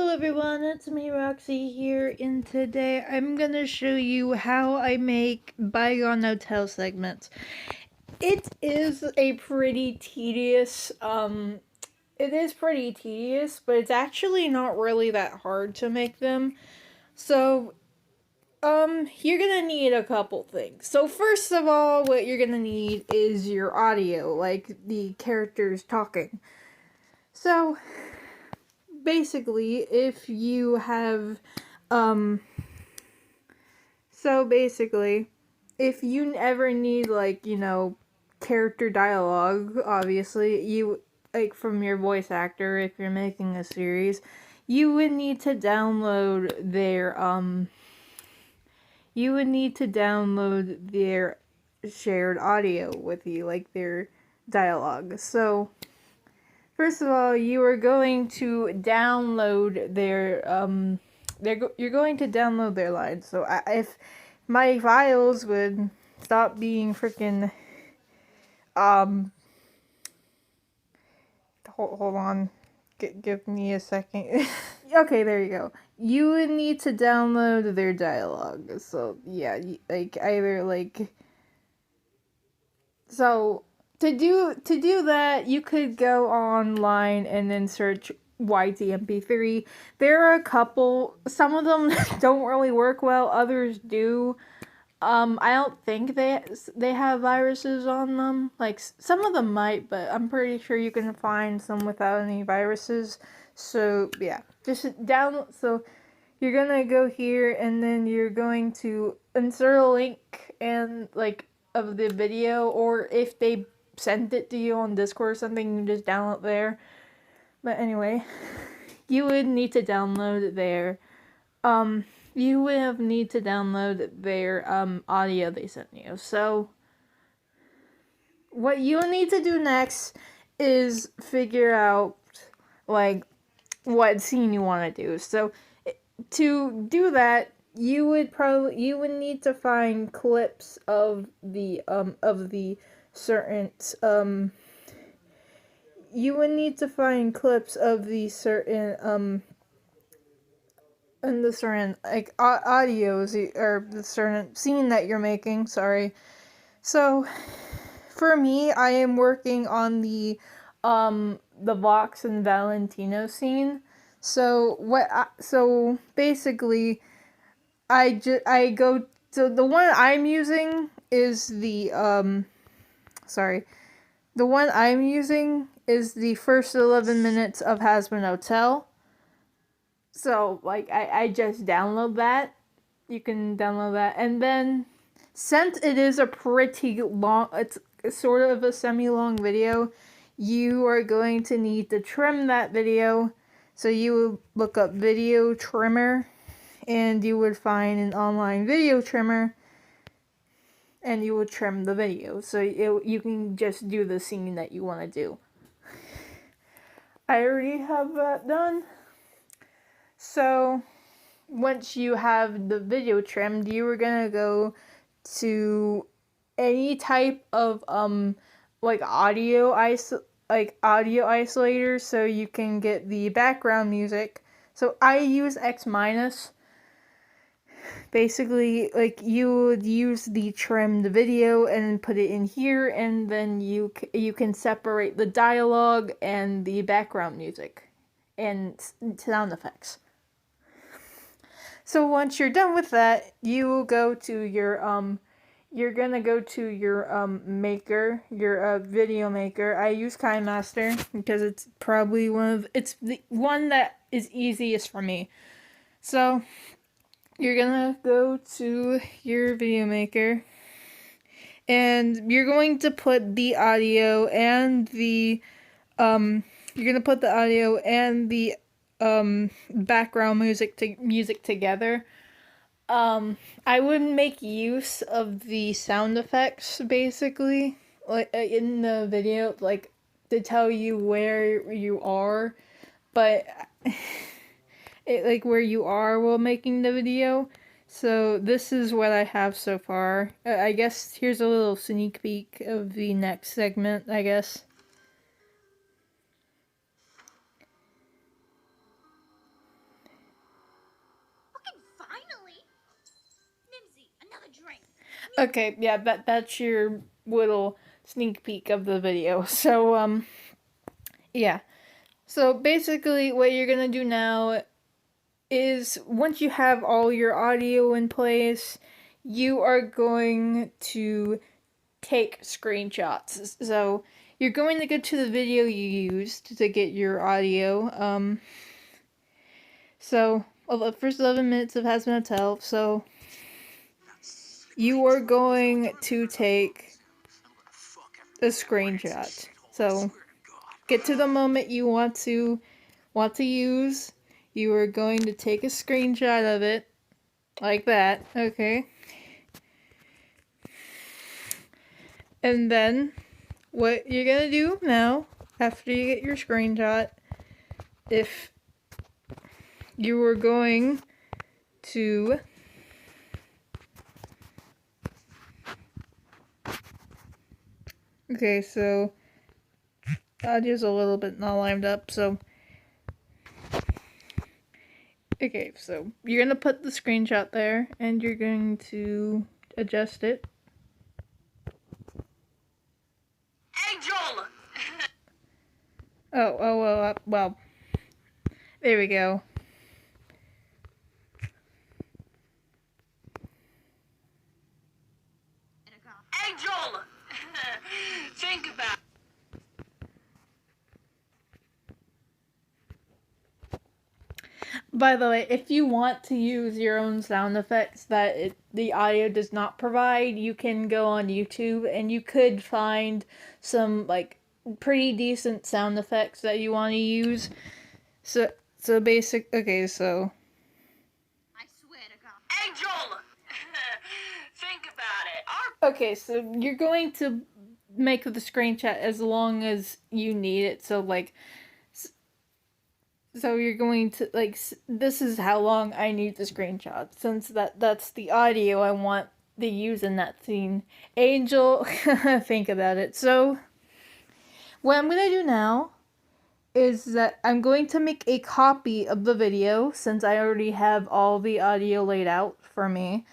Hello everyone, it's me Roxy here, and today I'm gonna show you how I make Bigon Hotel segments. It is a pretty tedious, it is pretty tedious, but it's actually not really that hard to make them. So, you're gonna need a couple things. So first of all, what you're gonna need is your audio, like the characters talking. So, basically, if you have, if you ever need, like, character dialogue, obviously, you, like, from your voice actor, if you're making a series, you would need to download their shared audio with you, like their dialogue. So, first of all, you are going to download you're going to download their lines. So if my files would stop being freaking, hold on, give me a second. Okay, there you go. You would need to download their dialogue. So yeah, like either like, so to do that, you could go online and then search YTMP3. There are a couple. Some of them don't really work well. Others do. I don't think they have viruses on them. Like some of them might, but I'm pretty sure you can find some without any viruses. So yeah, just download. So you're gonna go here, and then you're going to insert a link and like of the video, or if they send it to you on Discord or something, you just download there. But anyway, you would need to download their audio they sent you. So what you'll need to do next is figure out like what scene you want to do. So to do that, you would need to find clips of the certain you would need to find clips of the certain and the certain like audios or the certain scene that you're making. Sorry. So for me, I am working on the Vox and Valentino scene. So basically, I go. So the one I'm using is the one I'm using is the first 11 minutes of Bigon Hotel. So like I just download that. You can download that, and then since it is a pretty long, it's sort of a semi-long video, you are going to need to trim that video. So you would look up video trimmer, and you would find an online video trimmer, and you would trim the video. So you can just do the scene that you want to do. I already have that done. So once you have the video trimmed, you are gonna go to any type of audio isolator, so you can get the background music. So I use X minus. Basically, like, you would use the trimmed video and put it in here, and then you can separate the dialogue and the background music and sound effects. So once you're done with that, you will go to your you're gonna go to your maker, your video maker. I use KineMaster because it's probably it's the one that is easiest for me. So you're gonna go to your video maker, and you're going to put the audio and the background music together. I would make use of the sound effects, basically, like in the video, like to tell you where you are, but where you are while making the video. So this is what I have so far. I guess here's a little sneak peek of the next segment, I guess. Okay, yeah, that's your little sneak peek of the video. So, yeah. So basically, what you're gonna do now is once you have all your audio in place, you are going to take screenshots. So you're going to go to the video you used to get your audio. So the first 11 minutes of Bigon Hotel. So you are going to take a screenshot. So get to the moment you want to use. You are going to take a screenshot of it like that. Okay. And then what you're gonna do now, after you get your screenshot, if you are going to okay, so audio's a little bit not lined up, so okay, so you're gonna put the screenshot there and you're going to adjust it. Angel! Well, there we go. Angel! Think about By the way, if you want to use your own sound effects that the audio does not provide, you can go on YouTube and you could find some like pretty decent sound effects that you want to use. So basic. Okay, so I swear to God. Angel! Think about it. okay, so you're going to make the screenshot as long as you need it. So like so you're going to like this is how long I need the screenshot since that's the audio I want to use in that scene. Angel, think about it. So what I'm going to do now is that I'm going to make a copy of the video since I already have all the audio laid out for me.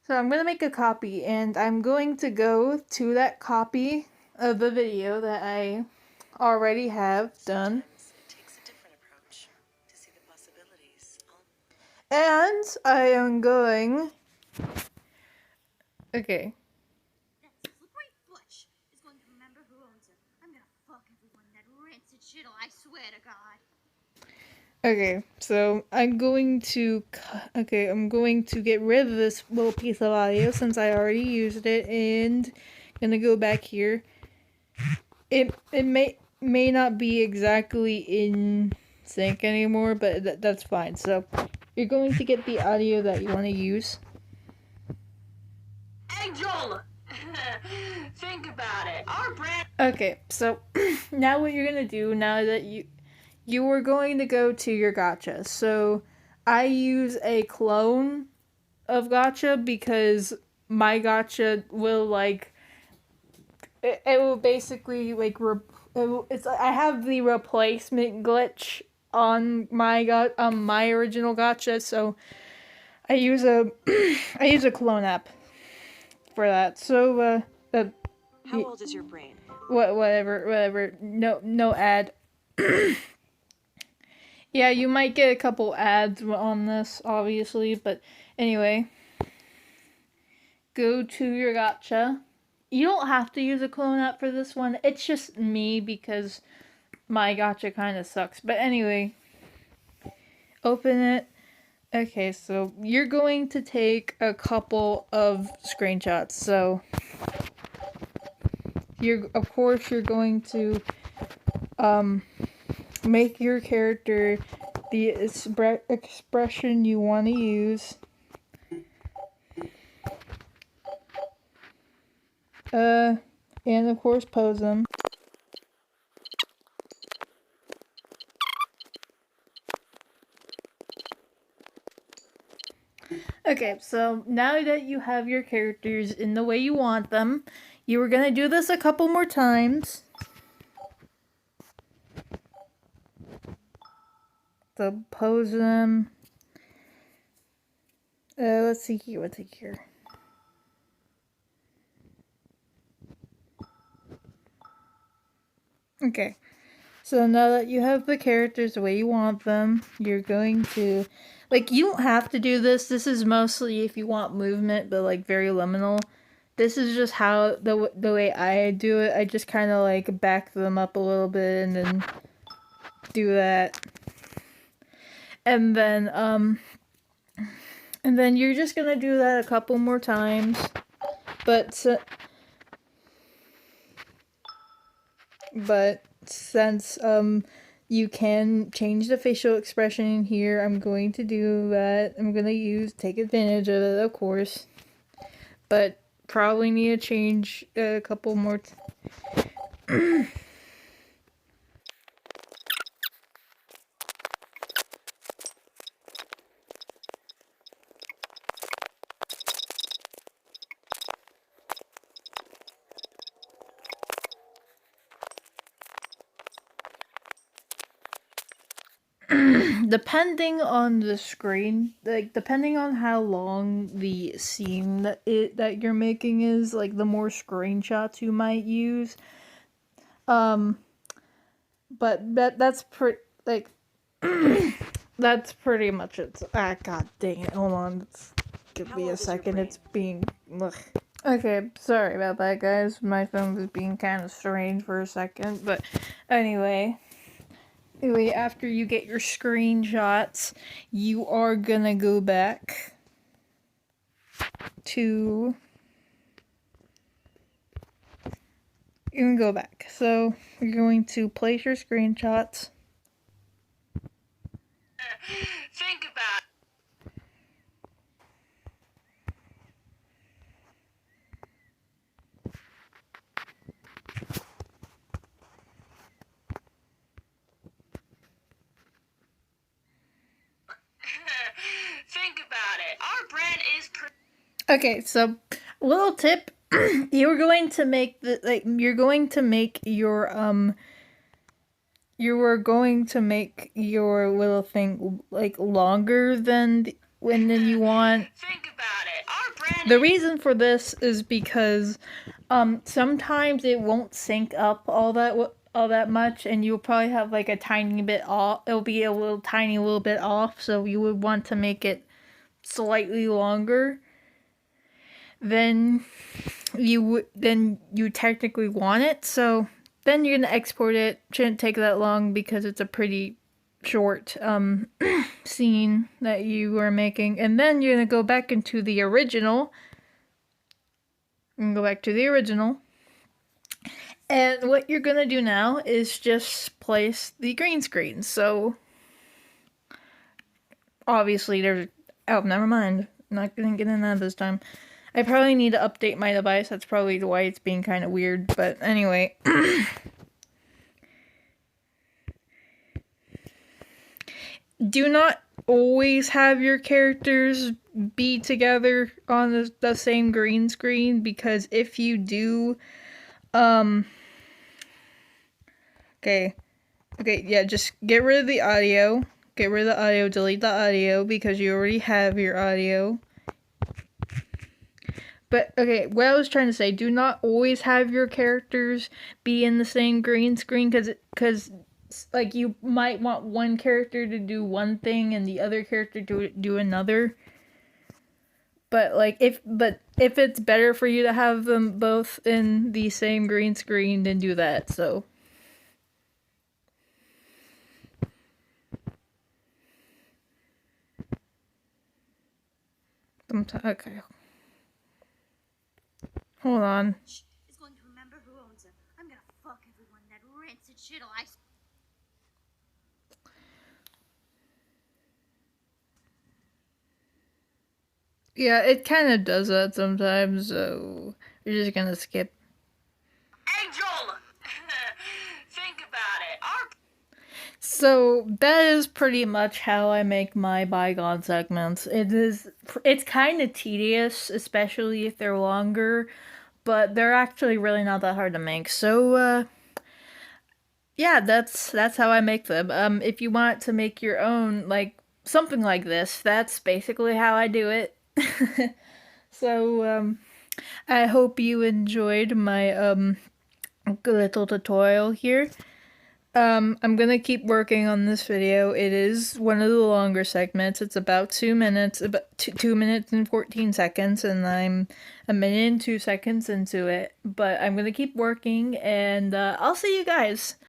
So I'm going to make a copy and I'm going to go to that copy of the video that I already have done. And I am going. Okay. That slippery bush is going to remember who owns him. I'm gonna fuck everyone in that rancid shit'll, I swear to God. Okay, so I'm going to get rid of this little piece of audio since I already used it, and gonna go back here. It may not be exactly in sync anymore, but that's fine. So you're going to get the audio that you want to use. Angel! Think about it. Our brand. Okay, so now what you're gonna do now that you were going to go to your gacha. So I use a clone of gacha because my gacha will like it will basically like it's I have the replacement glitch on my original gacha, so I use a I use a clone app for that. So how old is your brain? Whatever. No ad. Yeah, you might get a couple ads on this, obviously, but anyway. Go to your gacha. You don't have to use a clone app for this one. It's just me because my gacha kind of sucks. But anyway, open it. Okay, so you're going to take a couple of screenshots. So of course you're going to make your character the expression you want to use. And of course pose them. Okay, so now that you have your characters in the way you want them, you were gonna do this a couple more times. So pose them. Let's see here. Okay. So now that you have the characters the way you want them, you're going to, like, you don't have to do this. This is mostly if you want movement, but like very liminal. This is just how the way I do it. I just kind of like back them up a little bit and then do that. And then you're just gonna do that a couple more times. But since you can change the facial expression in here, I'm going to do that. I'm gonna take advantage of it, of course. But probably need to change a couple more. Depending on the screen, like depending on how long the scene that you're making is, like the more screenshots you might use. Um, but like that's pretty much it. Ah, god dang it! Hold on, give How me a old is your second. brain? It's being. Ugh. Okay, sorry about that, guys. My phone was being kind of strange for a second, but anyway. Anyway, after you get your screenshots, you are gonna go back to. You're gonna go back. So, you're going to place your screenshots. Think about Think about it. Our brand is Okay, so little tip, you're going to make you're going to make your you are going to make your little thing like longer than than you want. Think about it. Our brand The reason for this is because sometimes it won't sync up all that much, and you'll probably have like a tiny bit off. It'll be a little bit off, so you would want to make it slightly longer than you technically want it. So then you're gonna export it. Shouldn't take that long because it's a pretty short scene that you are making, and then you're gonna go back into the original. And go back to the original. And what you're gonna do now is just place the green screen. So obviously there's never mind. Not gonna get in that this time. I probably need to update my device. That's probably why it's being kind of weird. But anyway. Do not always have your characters be together on the same green screen, because if you do, okay, yeah, just get rid of the audio. Get rid of the audio, delete the audio, because you already have your audio. But, okay, what I was trying to say, do not always have your characters be in the same green screen, because like, you might want one character to do one thing and the other character to do another. But, like, if it's better for you to have them both in the same green screen, then do that, so. Okay. Hold on. Is going to remember who owns her. I'm gonna fuck everyone that rancid shit I. Yeah, it kind of does that sometimes, so we're just gonna skip. Angel. Think about it. Our So that is pretty much how I make my Bigon segments. It's kind of tedious, especially if they're longer, but they're actually really not that hard to make. So yeah, that's how I make them. If you want to make your own, like something like this, that's basically how I do it. So I hope you enjoyed my little tutorial here. I'm gonna keep working on this video. It is one of the longer segments. It's about 2 minutes, about 2 minutes and 14 seconds, and I'm a minute and 2 seconds into it. But I'm gonna keep working, and I'll see you guys.